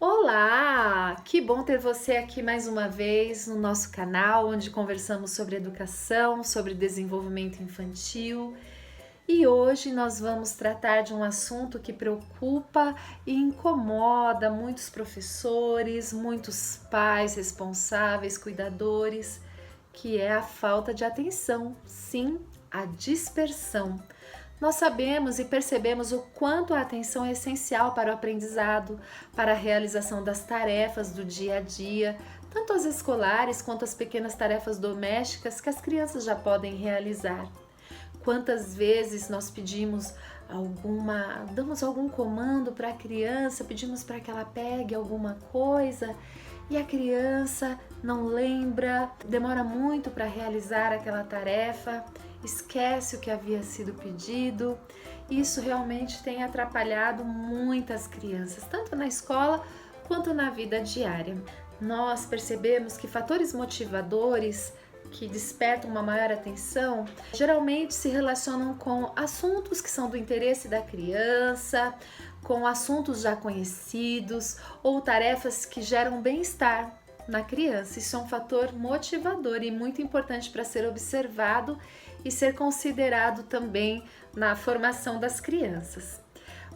Olá! Que bom ter você aqui mais uma vez no nosso canal, onde conversamos sobre educação, sobre desenvolvimento infantil. E hoje nós vamos tratar de um assunto que preocupa e incomoda muitos professores, muitos pais responsáveis, cuidadores, que é a falta de atenção, sim, a dispersão. Nós sabemos e percebemos o quanto a atenção é essencial para o aprendizado, para a realização das tarefas do dia a dia, tanto as escolares quanto as pequenas tarefas domésticas que as crianças já podem realizar. Quantas vezes nós damos algum comando para a criança, pedimos para que ela pegue alguma coisa e a criança não lembra, demora muito para realizar aquela tarefa, esquece o que havia sido pedido. Isso realmente tem atrapalhado muitas crianças, tanto na escola quanto na vida diária. Nós percebemos que fatores motivadores que despertam uma maior atenção geralmente se relacionam com assuntos que são do interesse da criança, com assuntos já conhecidos ou tarefas que geram bem-estar na criança. Isso é um fator motivador e muito importante para ser observado e ser considerado também na formação das crianças.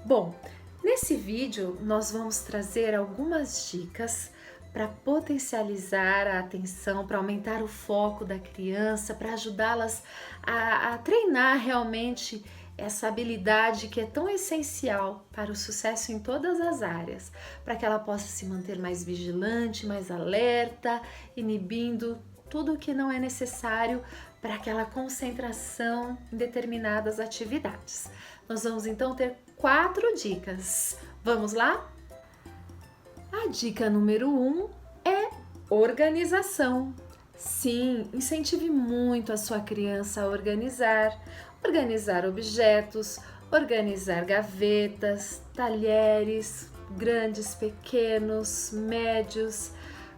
Bom, nesse vídeo nós vamos trazer algumas dicas para potencializar a atenção, para aumentar o foco da criança, para ajudá-las a treinar realmente essa habilidade que é tão essencial para o sucesso em todas as áreas, para que ela possa se manter mais vigilante, mais alerta, inibindo tudo o que não é necessário para aquela concentração em determinadas atividades. Nós vamos então ter 4 dicas. Vamos lá? A dica número 1 é organização. Sim, incentive muito a sua criança a organizar objetos, organizar gavetas, talheres, grandes, pequenos, médios,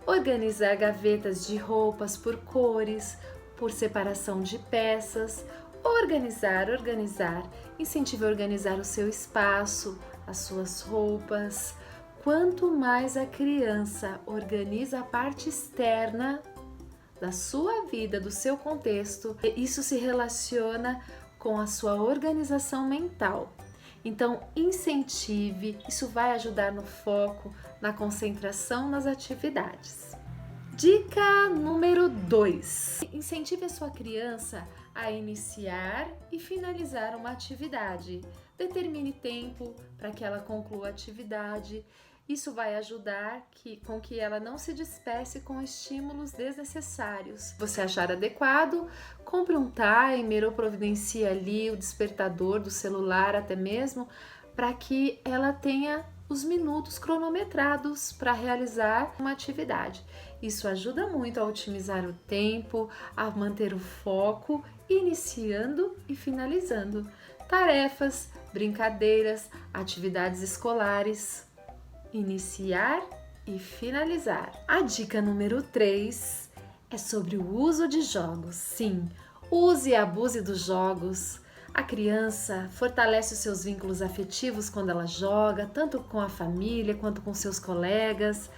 organizar gavetas de roupas por cores, por separação de peças, organizar. Incentive a organizar o seu espaço, as suas roupas. Quanto mais a criança organiza a parte externa da sua vida, do seu contexto, isso se relaciona com a sua organização mental. Então, incentive, isso vai ajudar no foco, na concentração nas atividades. Dica número 2: incentive a sua criança a iniciar e finalizar uma atividade. Determine tempo para que ela conclua a atividade. Isso vai ajudar com que ela não se disperse com estímulos desnecessários. Você achar adequado, compre um timer ou providencie ali o despertador do celular até mesmo, para que ela tenha os minutos cronometrados para realizar uma atividade. Isso ajuda muito a otimizar o tempo, a manter o foco, iniciando e finalizando tarefas, brincadeiras, atividades escolares. Iniciar e finalizar. A dica número 3 é sobre o uso de jogos. Sim, use e abuse dos jogos. A criança fortalece os seus vínculos afetivos quando ela joga, tanto com a família quanto com seus colegas.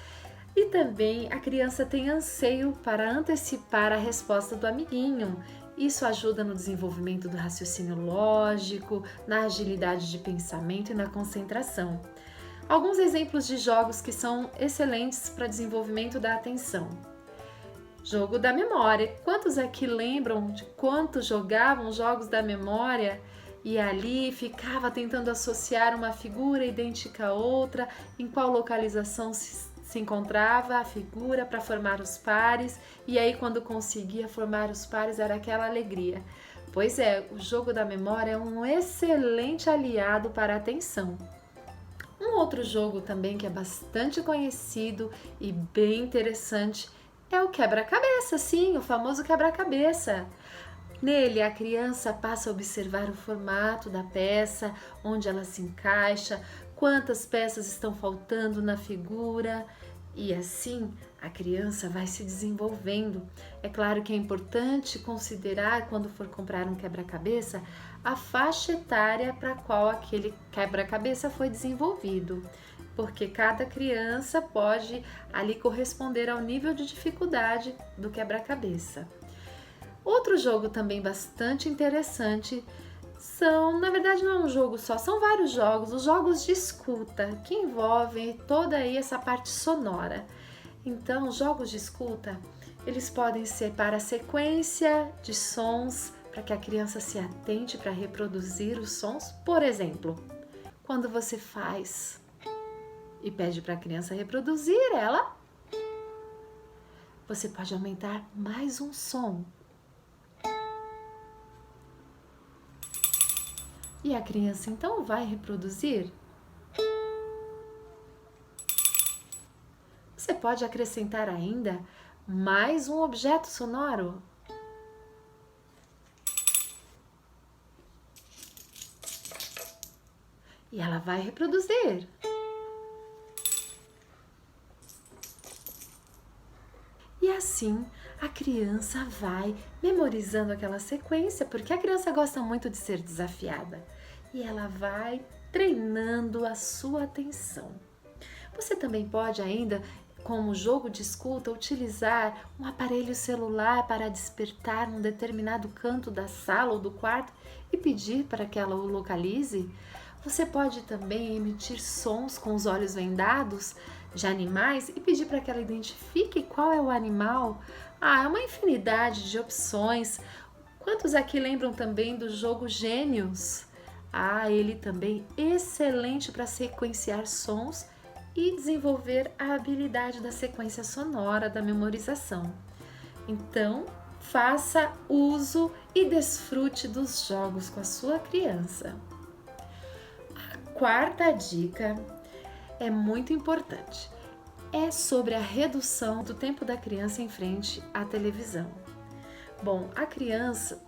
E também a criança tem anseio para antecipar a resposta do amiguinho. Isso ajuda no desenvolvimento do raciocínio lógico, na agilidade de pensamento e na concentração. Alguns exemplos de jogos que são excelentes para desenvolvimento da atenção. Jogo da memória. Quantos aqui lembram de quanto jogavam jogos da memória e ali ficava tentando associar uma figura idêntica a outra, em qual localização se encontrava a figura para formar os pares, e aí quando conseguia formar os pares era aquela alegria. Pois é, o jogo da memória é um excelente aliado para a atenção. Um outro jogo também que é bastante conhecido e bem interessante é o quebra-cabeça, sim, o famoso quebra-cabeça. Nele, a criança passa a observar o formato da peça, onde ela se encaixa, quantas peças estão faltando na figura, e assim a criança vai se desenvolvendo. É claro que é importante considerar, quando for comprar um quebra-cabeça, a faixa etária para a qual aquele quebra-cabeça foi desenvolvido. porque cada criança pode ali corresponder ao nível de dificuldade do quebra-cabeça. Outro jogo também bastante interessante na verdade não é um jogo só, são vários jogos, os jogos de escuta, que envolvem toda aí essa parte sonora. Então, os jogos de escuta, eles podem ser para sequência de sons, para que a criança se atente para reproduzir os sons. Por exemplo, quando você faz e pede para a criança reproduzir você pode aumentar mais um som. E a criança então vai reproduzir. Você pode acrescentar ainda mais um objeto sonoro. E ela vai reproduzir. E assim a criança vai memorizando aquela sequência, porque a criança gosta muito de ser desafiada. E ela vai treinando a sua atenção. Você também pode ainda, como jogo de escuta, utilizar um aparelho celular para despertar num determinado canto da sala ou do quarto e pedir para que ela o localize. Você pode também emitir sons com os olhos vendados de animais e pedir para que ela identifique qual é o animal. Há uma infinidade de opções. Quantos aqui lembram também do jogo Gênios? Ele também excelente para sequenciar sons e desenvolver a habilidade da sequência sonora, da memorização. Então, faça uso e desfrute dos jogos com a sua criança. A quarta dica é muito importante. É sobre a redução do tempo da criança em frente à televisão. Bom, a criança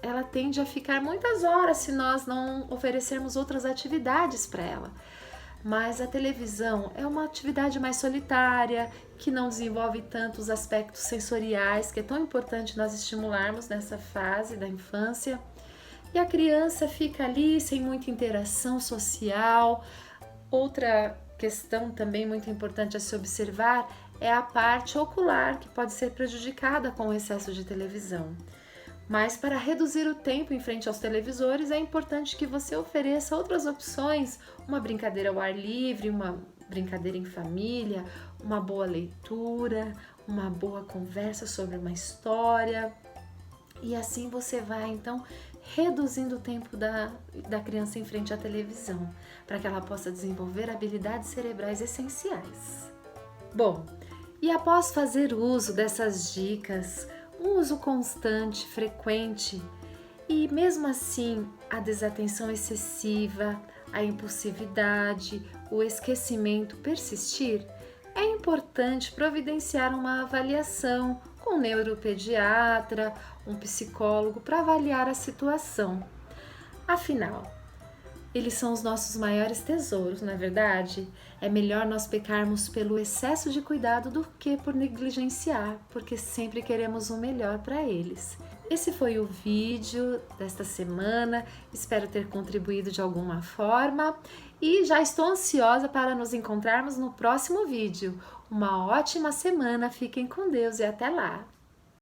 ela tende a ficar muitas horas se nós não oferecermos outras atividades para ela. Mas a televisão é uma atividade mais solitária, que não desenvolve tanto os aspectos sensoriais, que é tão importante nós estimularmos nessa fase da infância. E a criança fica ali sem muita interação social. Outra questão também muito importante a se observar é a parte ocular, que pode ser prejudicada com o excesso de televisão. Mas para reduzir o tempo em frente aos televisores, é importante que você ofereça outras opções, uma brincadeira ao ar livre, uma brincadeira em família, uma boa leitura, uma boa conversa sobre uma história. E assim você vai, então, reduzindo o tempo da criança em frente à televisão, para que ela possa desenvolver habilidades cerebrais essenciais. Bom, e após fazer uso dessas dicas, um uso constante, frequente, e mesmo assim a desatenção excessiva, a impulsividade, o esquecimento persistir, é importante providenciar uma avaliação com um neuropediatra, um psicólogo para avaliar a situação. Afinal, eles são os nossos maiores tesouros, não é verdade? É melhor nós pecarmos pelo excesso de cuidado do que por negligenciar, porque sempre queremos o melhor para eles. Esse foi o vídeo desta semana, espero ter contribuído de alguma forma e já estou ansiosa para nos encontrarmos no próximo vídeo. Uma ótima semana, fiquem com Deus e até lá!